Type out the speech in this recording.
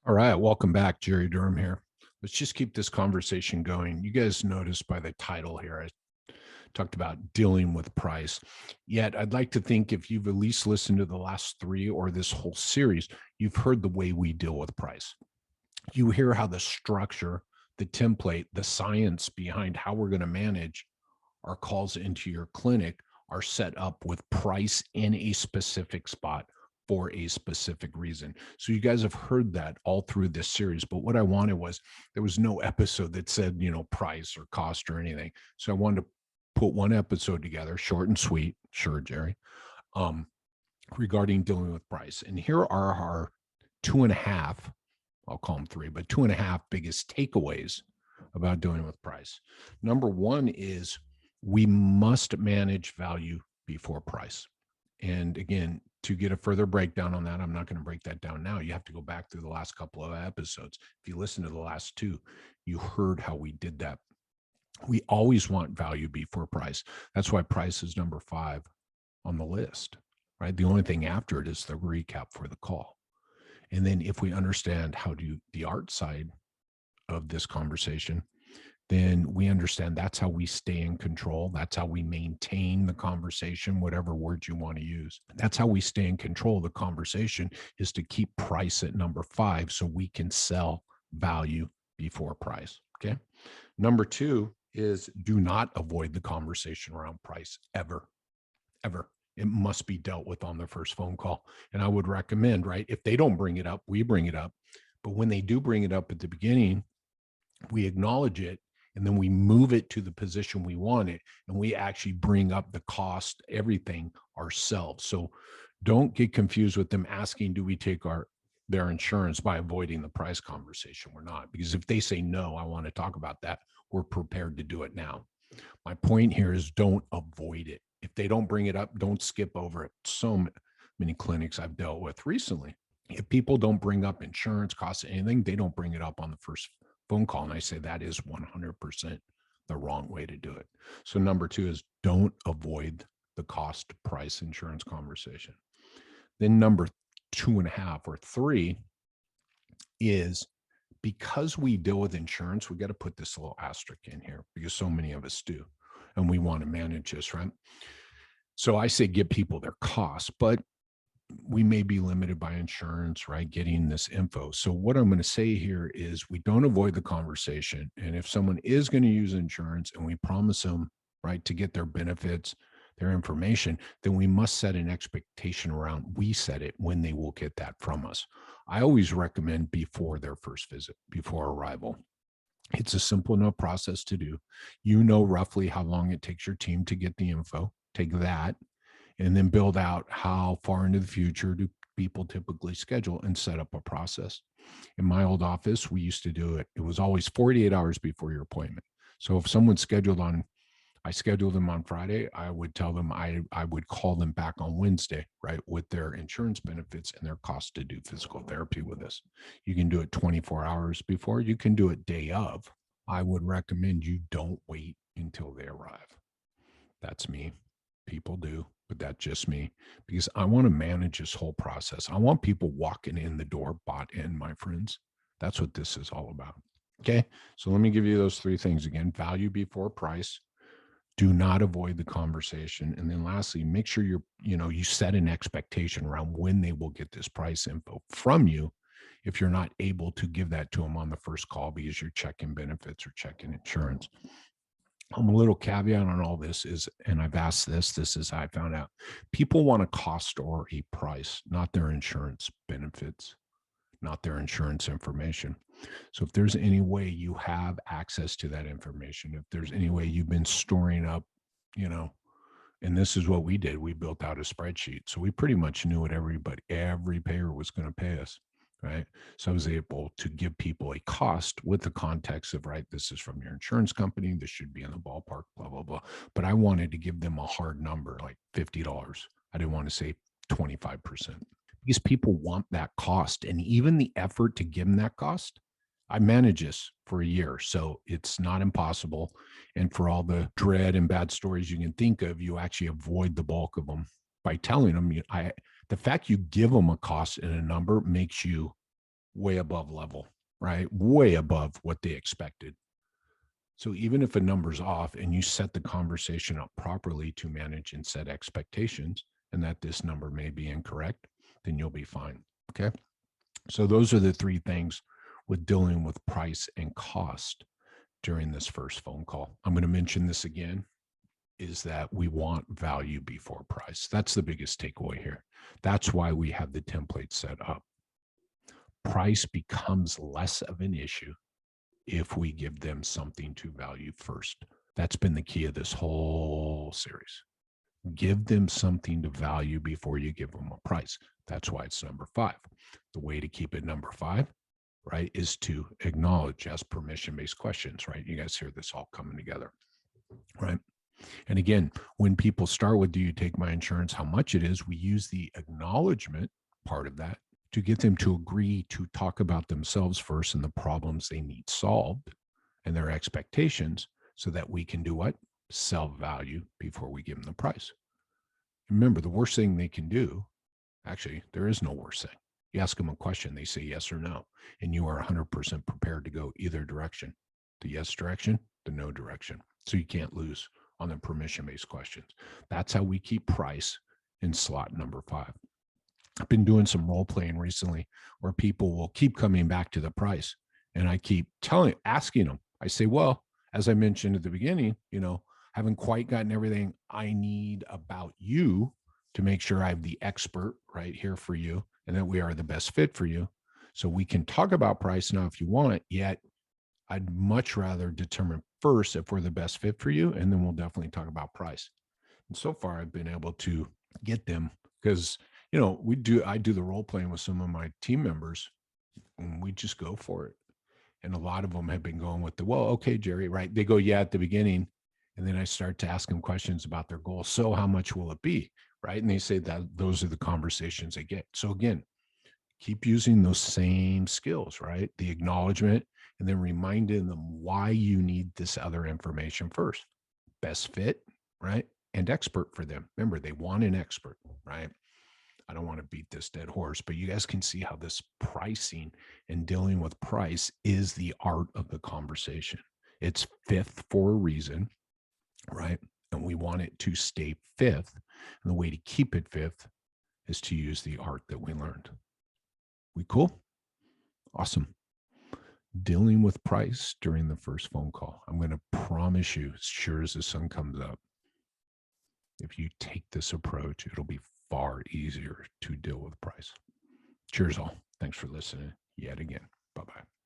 All right, welcome back. Jerry Durham here. Let's just keep this conversation going. You guys noticed by the title here, I talked about dealing with price. Yet, I'd like to think if you've at least listened to the last three or this whole series, you've heard the way we deal with price. You hear how the structure, the template, the science behind how we're going to manage our calls into your clinic are set up with price in a specific spot for a specific reason. So you guys have heard that all through this series, but what I wanted was there was no episode that said, price or cost or anything. So I wanted to put one episode together, short and sweet, sure, Jerry, um, regarding dealing with price. And here are our two and a half, I'll call them three, but two and a half biggest takeaways about dealing with price. Number one is we must manage value before price. And again, to get a further breakdown on that, I'm not going to break that down now. You have to go back through the last couple of episodes. If you listen to the last two, you heard how we did that. We always want value before price. That's why price is number 5 on the list, right? The only thing after it is the recap for the call. And then if we understand how to the art side of this conversation, then we understand that's how we stay in control. That's how we maintain the conversation, whatever words you want to use. That's how we stay in control of the conversation, is to keep price at number 5 so we can sell value before price. Okay. Number 2 is do not avoid the conversation around price ever, ever. It must be dealt with on the first phone call. And I would recommend, right, if they don't bring it up, we bring it up. But when they do bring it up at the beginning, we acknowledge it, and then we move it to the position we want it, and we actually bring up the cost, everything ourselves. So don't get confused with them asking, do we take their insurance by avoiding the price conversation? We're not, because if they say no, I want to talk about that, we're prepared to do it now. My point here is don't avoid it. If they don't bring it up, don't skip over it. So many clinics I've dealt with recently, if people don't bring up insurance costs, anything, they don't bring it up on the first phone call. And I say that is 100% the wrong way to do it. So number 2 is don't avoid the cost price insurance conversation. Then number 2.5 or 3 is, because we deal with insurance, we got to put this little asterisk in here because so many of us do, and we want to manage this, right? So I say give people their costs, but we may be limited by insurance, right? Getting this info. So what I'm going to say here is we don't avoid the conversation. And if someone is going to use insurance and we promise them, right, to get their benefits, their information, then we must set an expectation around, we set it when they will get that from us. I always recommend before their first visit, before arrival. It's a simple enough process to do. You know roughly how long it takes your team to get the info. Take that and then build out how far into the future do people typically schedule and set up a process. In my old office, we used to do it. It was always 48 hours before your appointment. So if someone's scheduled I scheduled them on Friday, I would tell them I would call them back on Wednesday, right, with their insurance benefits and their cost to do physical therapy with us. You can do it 24 hours before. You can do it day of. I would recommend you don't wait until they arrive. That's me. People do, but that's just me, because I want to manage this whole process. I want people walking in the door bought in, my friends. That's what this is all about. Okay. So let me give you those 3 things again: value before price. Do not avoid the conversation. And then lastly, make sure you set an expectation around when they will get this price info from you. If you're not able to give that to them on the first call because you're checking benefits or checking insurance. A little caveat on all this is, and I've asked this is how I found out, people want a cost or a price, not their insurance benefits, not their insurance information. So if there's any way you have access to that information, if there's any way you've been storing up, and this is what we did, we built out a spreadsheet. So we pretty much knew what every payer was going to pay us. Right. So I was able to give people a cost with the context of, right, this is from your insurance company. This should be in the ballpark, blah, blah, blah. But I wanted to give them a hard number, like $50. I didn't want to say 25%, because people want that cost. And even the effort to give them that cost, I manage this for a year. So it's not impossible. And for all the dread and bad stories you can think of, you actually avoid the bulk of them by telling them, the fact you give them a cost and a number makes you way above level, right? Way above what they expected. So even if a number's off and you set the conversation up properly to manage and set expectations, and that this number may be incorrect, then you'll be fine. Okay. So those are the three things with dealing with price and cost during this first phone call. I'm going to mention this again, is that we want value before price. That's the biggest takeaway here. That's why we have the template set up. Price becomes less of an issue if we give them something to value first. That's been the key of this whole series. Give them something to value before you give them a price. That's why it's number 5. The way to keep it number 5, right, is to acknowledge, ask permission-based questions, right? You guys hear this all coming together, right? And again, when people start with, do you take my insurance, how much it is, we use the acknowledgement part of that to get them to agree to talk about themselves first and the problems they need solved and their expectations, so that we can do what? Self-value before we give them the price. Remember, the worst thing they can do, actually, there is no worst thing. You ask them a question, they say yes or no, and you are 100% prepared to go either direction, the yes direction, the no direction. So you can't lose on the permission-based questions. That's how we keep price in slot number 5. I've been doing some role playing recently where people will keep coming back to the price. And I keep asking them, I say, well, as I mentioned at the beginning, haven't quite gotten everything I need about you to make sure I have the expert right here for you and that we are the best fit for you. So we can talk about price now if you want it, yet I'd much rather determine first if we're the best fit for you, and then we'll definitely talk about price. And so far, I've been able to get them because, I do the role playing with some of my team members and we just go for it. And a lot of them have been going with well, okay, Jerry, right? They go, yeah, at the beginning. And then I start to ask them questions about their goals. So how much will it be? Right. And they say that those are the conversations they get. So again, keep using those same skills, right? The acknowledgement, and then reminding them why you need this other information first. Best fit, right? And expert for them. Remember, they want an expert, right? I don't want to beat this dead horse, but you guys can see how this pricing and dealing with price is the art of the conversation. It's 5th for a reason, right? And we want it to stay 5th. And the way to keep it 5th is to use the art that we learned. We cool? Awesome. Dealing with price during the first phone call. I'm going to promise you, as sure as the sun comes up, if you take this approach, it'll be far easier to deal with price. Cheers all. Thanks for listening yet again. Bye-bye.